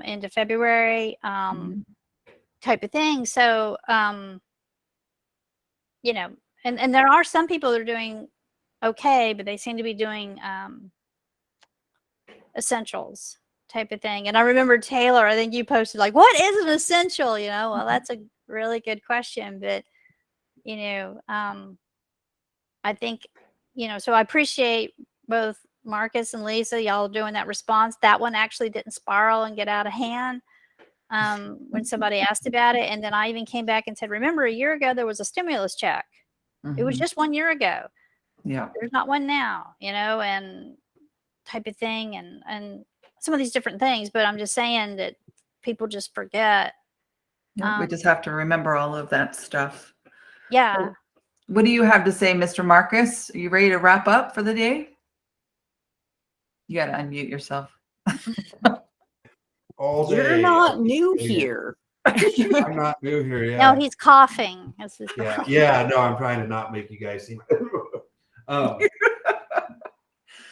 into February, Mhm. type of thing. So, you know, and there are some people that are doing okay, but they seem to be doing essentials type of thing. And I remember Taylor, I think you posted like, what is an essential? You know, well, that's a really good question, but you know, I think, you know, so I appreciate both Marcus and Lisa, y'all doing that response. That one actually didn't spiral and get out of hand when somebody asked about it. And then I even came back and said, remember a year ago, there was a stimulus check. It was Mhm. just 1 year ago. Yeah. There's not one now, you know, and type of thing. And some of these different things, but I'm just saying that people just forget. Yeah, we just have to remember all of that stuff. Yeah. What do you have to say, Mr. Marcus? Are you ready to wrap up for the day? You got to unmute yourself. All day. You're not new Yeah. here. I'm not new here. Yeah. No, he's coughing. That's his Yeah. problem. Yeah. No, I'm trying to not make you guys seem.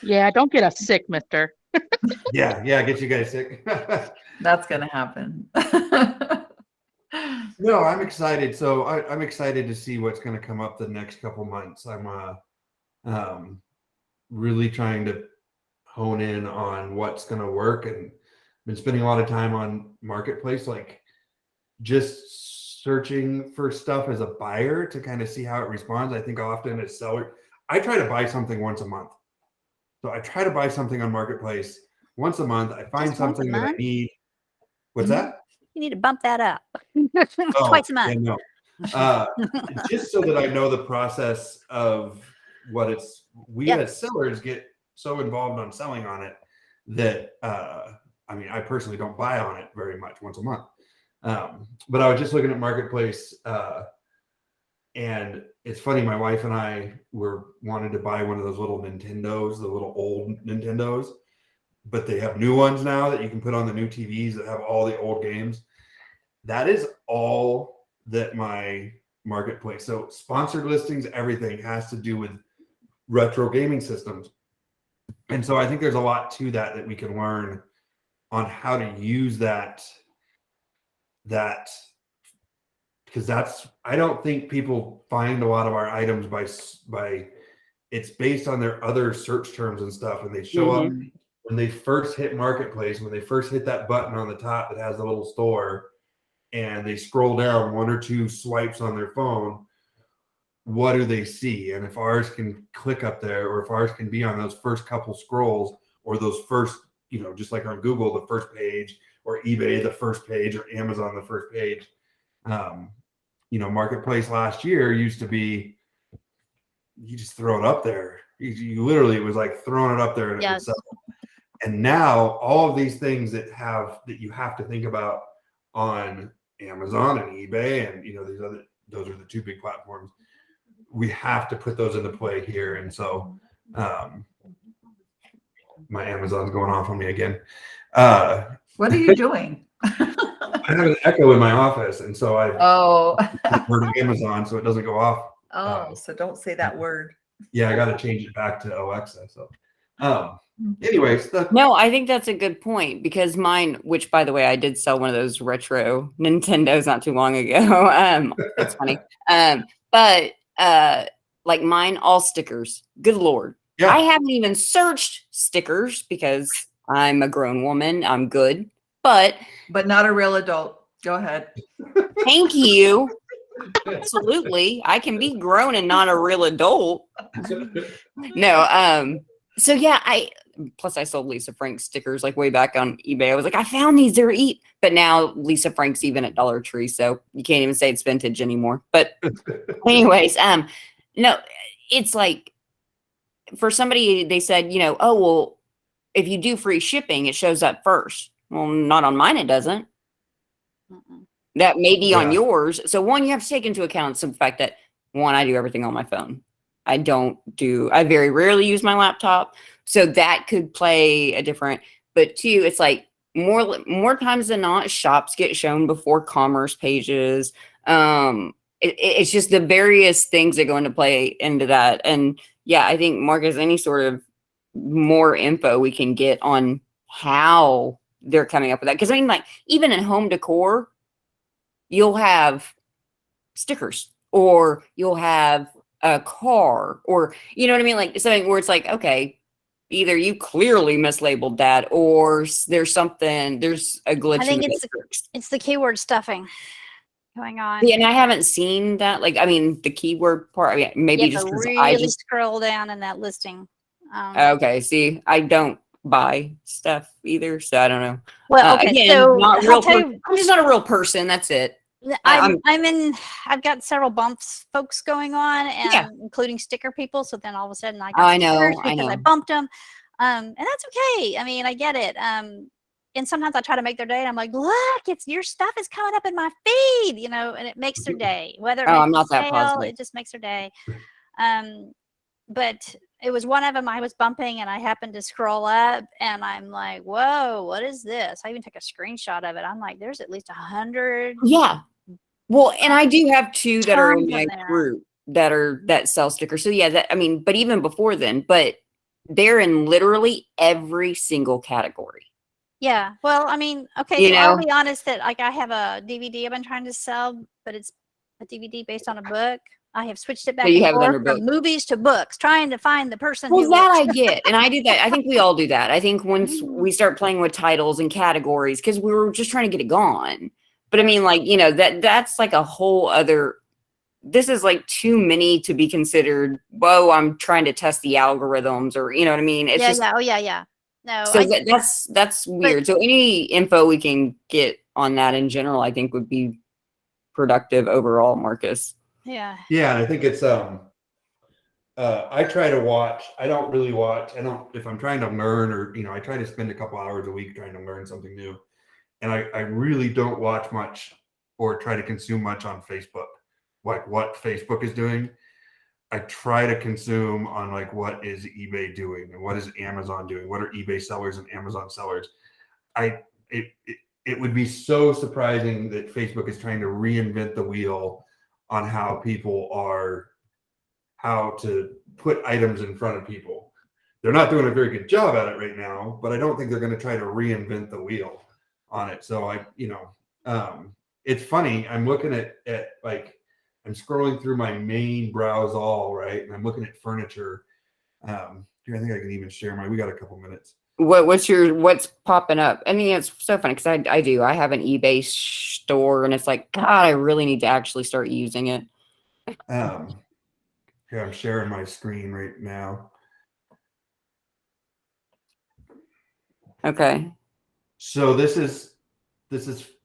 Yeah, don't get us sick, mister. Yeah. Yeah. Get you guys sick. That's going to happen. No, I'm excited. So I'm excited to see what's going to come up the next couple months. I'm really trying to hone in on what's going to work, and been spending a lot of time on marketplace, like just searching for stuff as a buyer to kind of see how it responds. I think often as seller, I try to buy something once a month. So I try to buy something on marketplace once a month. I find Just once a something that I month? need. What's Mhm. that? You need to bump that up. Oh, Twice a yeah, month. no. Just so that I know the process of what it's. We Yep. as sellers get so involved on selling on it that I mean, I personally don't buy on it very much, once a month. But I was just looking at marketplace, and it's funny. My wife and I wanted to buy one of those little Nintendos, the little old Nintendos, but they have new ones now that you can put on the new TVs that have all the old games. That is all that my marketplace. So sponsored listings, everything has to do with retro gaming systems. And so I think there's a lot to that we can learn on how to use that because I don't think people find a lot of our items by it's based on their other search terms and stuff, and they show up when they first hit marketplace, when they first hit that button on the top that has the little store, and they scroll down 1 or 2 swipes on their phone. What do they see? And if ours can click up there, or if ours can be on those first couple scrolls, or those first, just like on Google, the first page, or eBay, the first page, or Amazon, the first page. Marketplace last year used to be, you just throw it up there. You literally, it was like throwing it up there and it would Yes. sell. And now all of these things that you have to think about on Amazon and eBay, and those are the 2 big platforms. We have to put those into play here. And so my Amazon's going off on me again. What are you doing? I have an echo in my office, and so I Oh. word Amazon so it doesn't go off. So don't say that word. Yeah, I got to change it back to Alexa. So, anyways, No, I think that's a good point, because mine, which by the way, I did sell one of those retro Nintendos not too long ago. It's funny. But like mine, all stickers. Good Lord. Yeah. I haven't even searched stickers because I'm a grown woman. I'm good. But not a real adult. Go ahead. thank you. Absolutely. I can be grown and not a real adult. No. So yeah, plus I sold Lisa Frank stickers like way back on eBay. I was like, I found these, they're but now Lisa Frank's even at Dollar Tree, so you can't even say it's vintage anymore. But anyways, no, it's like for somebody, they said, oh, well, if you do free shipping, it shows up first. Well, not on mine, it doesn't. Mm-mm. That may be on Yeah. yours. So one, you have to take into account the fact that one, I do everything on my phone. I very rarely use my laptop. So that could play a different, but two, it's like more times than not, shops get shown before commerce pages. It's just the various things that go into play into that. And yeah, I think Marcus, any sort of more info we can get on how they're coming up with that. Cause I mean, like even in home decor, you'll have stickers or you'll have a car or, you know what I mean? Like something where it's like, okay, either you clearly mislabeled that or there's a glitch. I think in the it's matrix. it's the keyword stuffing going on. Yeah, and I haven't seen that. Like, I mean, the keyword part, I mean, maybe You have just to because really scroll down in that listing. okay, see, I don't buy stuff either, so I don't know. Well, okay, Again, so not I'll real. tell you, I'm just not a real person. That's it. I've got several bumps folks going on, and Yeah. including sticker people. So then all of a sudden I got I know, stickers I because I know. bumped them, and that's okay. I mean, I get it. And sometimes I try to make their day, and I'm like, look, it's your stuff is coming up in my feed, and it makes their day. Whether it Oh, makes I'm a not that sale, positive. it just makes their day. But it was one of them I was bumping, and I happened to scroll up, and I'm like, whoa, what is this? I even took a screenshot of it. I'm like, there's at least 100. Yeah. Well, and I do have two that are in Tons my in there. group that sell stickers. So yeah, but even before then, but they're in literally every single category. Yeah. Well, I mean, okay, so I'll know? be honest that like I have a DVD I've been trying to sell, but it's a DVD based on a book. I have switched it back you and have it under forth book. from movies to books, trying to find the person Well, who that I get, and I do that. I think we all do that. I think once Mm. we start playing with titles and categories, because we were just trying to get it gone. But I mean, like, that's like a whole other. This is like too many to be considered. Whoa, I'm trying to test the algorithms, or you know what I mean? It's yeah, just yeah, oh yeah. No, so that's weird. So any info we can get on that in general, I think would be productive overall, Marcus. yeah. Yeah, and I think it's I try to watch. I don't really watch. If I'm trying to learn or I try to spend a couple hours a week trying to learn something new. And I really don't watch much or try to consume much on Facebook, like what Facebook is doing. I try to consume on like what is eBay doing and what is Amazon doing? What are eBay sellers and Amazon sellers? It would be so surprising that Facebook is trying to reinvent the wheel on how to put items in front of people. They're not doing a very good job at it right now, but I don't think they're going to try to reinvent the wheel on it. So it's funny. I'm looking at like, I'm scrolling through my main browse all, right? And I'm looking at furniture. Here, I think I can even share we got a couple minutes. What's popping up? I mean, it's so funny because I have an eBay store and it's like, God, I really need to actually start using it. Here, I'm sharing my screen right now. Okay. So this is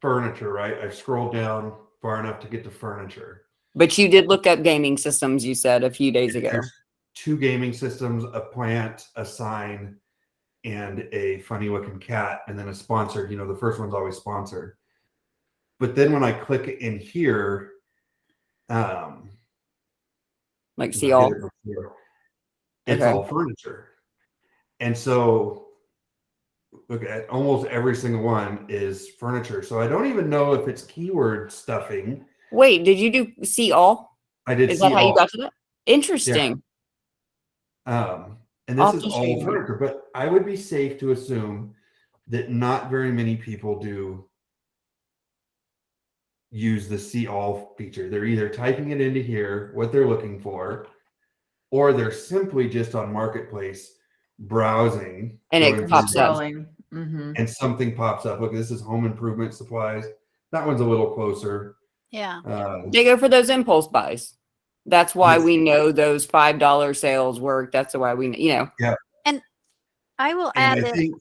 furniture, right? I've scrolled down far enough to get to furniture. But you did look up gaming systems, you said a few days ago. There's 2 gaming systems, a plant, a sign, and a funny looking cat, and then a sponsored. The first one's always sponsored. But then when I click in here, Like see all. It's Okay. all furniture. And so look at almost every single one is furniture. So I don't even know if it's keyword stuffing. Wait, did you do see all? I did. Is see that how all. you got to that? Interesting. And I'll this have is to show you all one. furniture, but I would be safe to assume that not very many people do use the see all feature. They're either typing it into here, what they're looking for, or they're simply just on Marketplace browsing. And it going pops through up. Scrolling. Mhm. and something pops up. Look, this is home improvement supplies. That one's a little closer. Yeah. They go for those impulse buys. That's why Yes. we know those $5 sales work. That's why we. I will And add I that think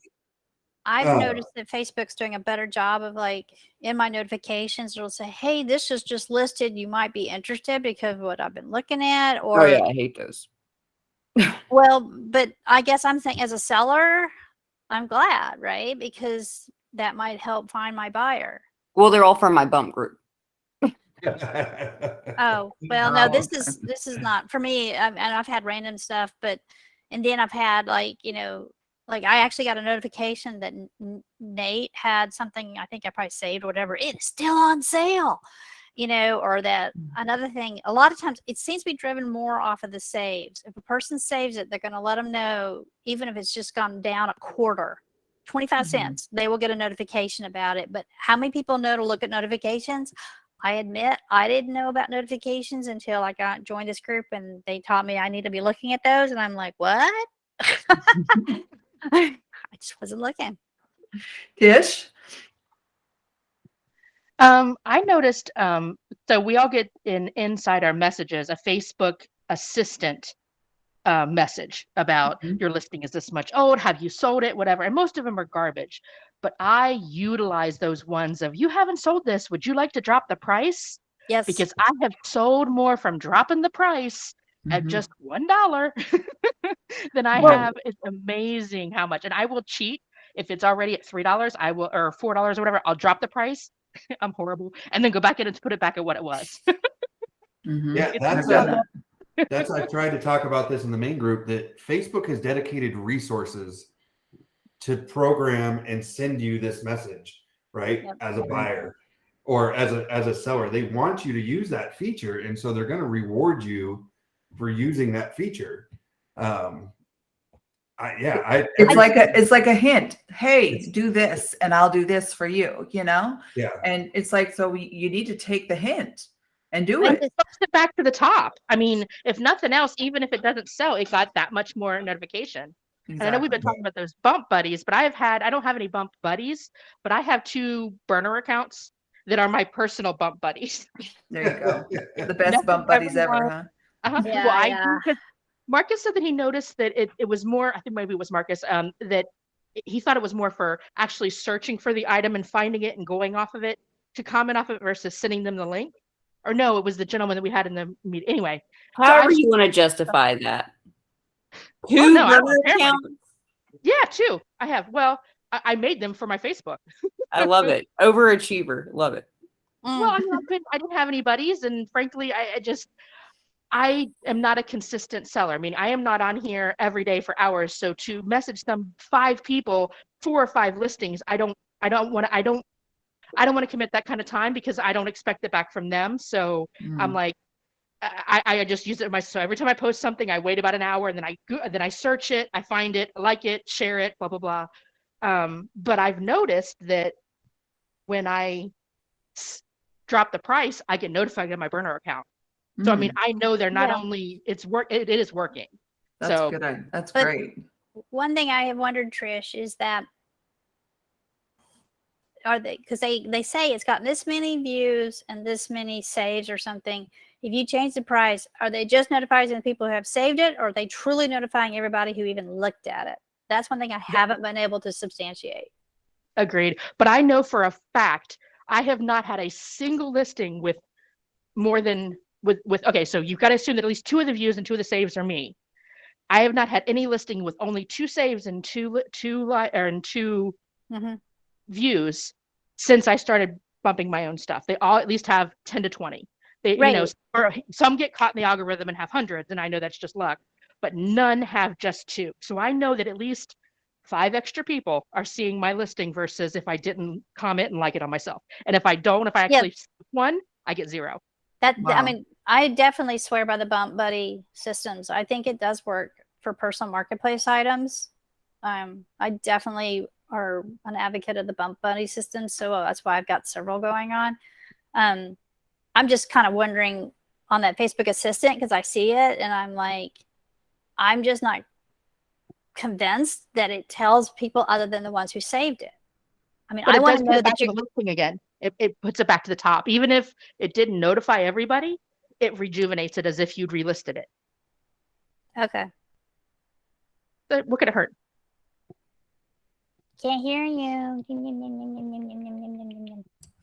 I've noticed that Facebook's doing a better job of like in my notifications, it'll say, "Hey, this is just listed. You might be interested because of what I've been looking at." Oh Or, yeah, I hate those. well, but I guess I'm saying as a seller, I'm glad, right? Because that might help find my buyer. Well, they're all from my bump group. Oh, well, no, Oh, this is not for me. And I've had random stuff, but and then I've had like, like I actually got a notification that Nate had something I think I probably saved or whatever. It is still on sale, or that another thing. A lot of times it seems to be driven more off of the saves. If a person saves it, they're going to let them know, even if it's just gone down a quarter, 25 cents, they will get a notification about it. But how many people know to look at notifications? I admit I didn't know about notifications until I joined this group and they taught me I need to be looking at those. And I'm like, what? I just wasn't looking. Ish. I noticed, so we all get inside our messages a Facebook assistant message about your listing is this much old, have you sold it, whatever. And most of them are garbage. But I utilize those ones of, you haven't sold this, would you like to drop the price? Yes. Because I have sold more from dropping the price at just $1 than I have. It's amazing how much. And I will cheat. If it's already at $3, I will, or $4 or whatever, I'll drop the price. I'm horrible. And then go back in and put it back at what it was. Yeah, that's I tried to talk about this in the main group, that Facebook has dedicated resources to program and send you this message, right? Yep. As a buyer or as a seller. They want you to use that feature, and so they're going to reward you for using that feature. It's like a hint. Hey, do this and I'll do this for you, Yeah. And it's like, so you need to take the hint and do And it. it puts it back to the top. I mean, if nothing else, even if it doesn't sell, it got that much more notification. Exactly. And I know we've been talking about those bump buddies, but I don't have any bump buddies, but I have 2 burner accounts that are my personal bump buddies. There you go. The best bump buddies ever, huh? Yeah, Well, yeah. because Marcus said that he noticed that it was more, I think maybe it was Marcus, that he thought it was more for actually searching for the item and finding it and going off of it to comment off of it versus sending them the link. Or no, it was the gentleman that we had in the meeting. Anyway. However you want to justify that. 2 no, burner accounts? Yeah, 2. I have. Well, I made them for my Facebook. I love it. Overachiever. Love it. Well, I didn't have any buddies, and frankly, I am not a consistent seller. I mean, I am not on here every day for hours. So to message some 5 people, 4 or 5 listings, I don't want to commit that kind of time because I don't expect it back from them. So I'm like, I just use it myself. So every time I post something, I wait about an hour and then I search it, I find it, like it, share it, blah, blah, blah. But I've noticed that when I drop the price, I get notified on my burner account. So I mean, I know they're not only it is working. That's so good. That's great. One thing I have wondered, Trish, is that because they say it's got this many views and this many saves or something. If you change the price, are they just notifying the people who have saved it, or are they truly notifying everybody who even looked at it? That's one thing I haven't been able to substantiate. Agreed. But I know for a fact I have not had a single listing with more than okay, so you've got to assume that at least 2 of the views and 2 of the saves are me. I have not had any listing with only 2 saves and 2 views since I started bumping my own stuff. They all at least have 10 to 20. They, or some get caught in the algorithm and have hundreds, and I know that's just luck, but none have just 2. So I know that at least 5 extra people are seeing my listing versus if I didn't comment and like it on myself. And if I actually one, I get 0. I mean, I definitely swear by the bump buddy systems. I think it does work for personal marketplace items. I definitely are an advocate of the bump buddy system, so that's why I've got several going on. I'm just kind of wondering on that Facebook assistant, because I see it and I'm like, I'm just not convinced that it tells people other than the ones who saved it. I mean, I want to know that you're listing again. It puts it back to the top. Even if it didn't notify everybody, it rejuvenates it as if you'd relisted it. Okay. But what could it hurt? Can't hear you.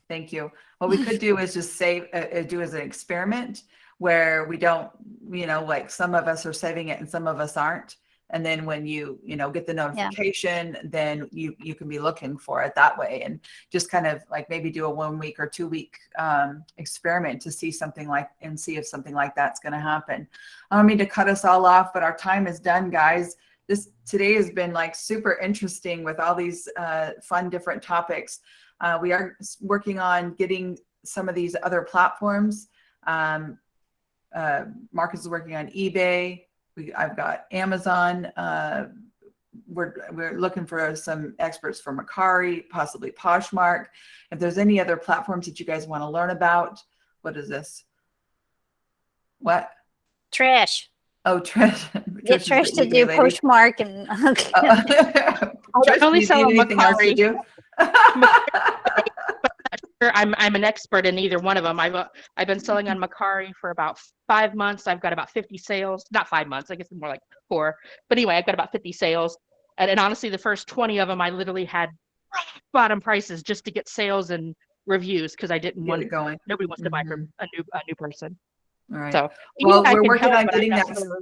Thank you. What we could do is just save, do as an experiment where we don't, like some of us are saving it and some of us aren't. And then when you get the notification, then you can be looking for it that way, and just kind of like maybe do a 1 week or 2 week experiment to see if something like that's going to happen. I don't mean to cut us all off, but our time is done, guys. Today has been like super interesting with all these fun different topics. We are working on getting some of these other platforms. Marcus is working on eBay. I've got Amazon. We're looking for some experts for Mercari, possibly Poshmark. If there's any other platforms that you guys want to learn about, what is this? What? Trish. Oh, Trish. Get Trish to do Poshmark and. Trish, only do you sell need on anything else to Mercari. do? I'm an expert in either one of them. I've been selling on Mercari for about 5 months. I've got about 50 sales. Not 5 months. I guess it's more like 4. But anyway, I've got about 50 sales. And honestly, the first 20 of them, I literally had bottom prices just to get sales and reviews because I didn't want it going. Nobody wants to buy from a new person. All right. So Well, I we're can working help, on but I getting got that. some-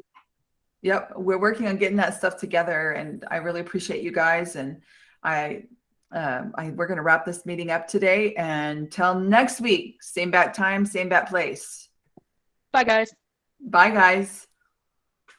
Yep, we're working on getting that stuff together, and I really appreciate you guys. And we're going to wrap this meeting up today. And till next week, same bat time, same bat place. Bye, guys. Bye, guys.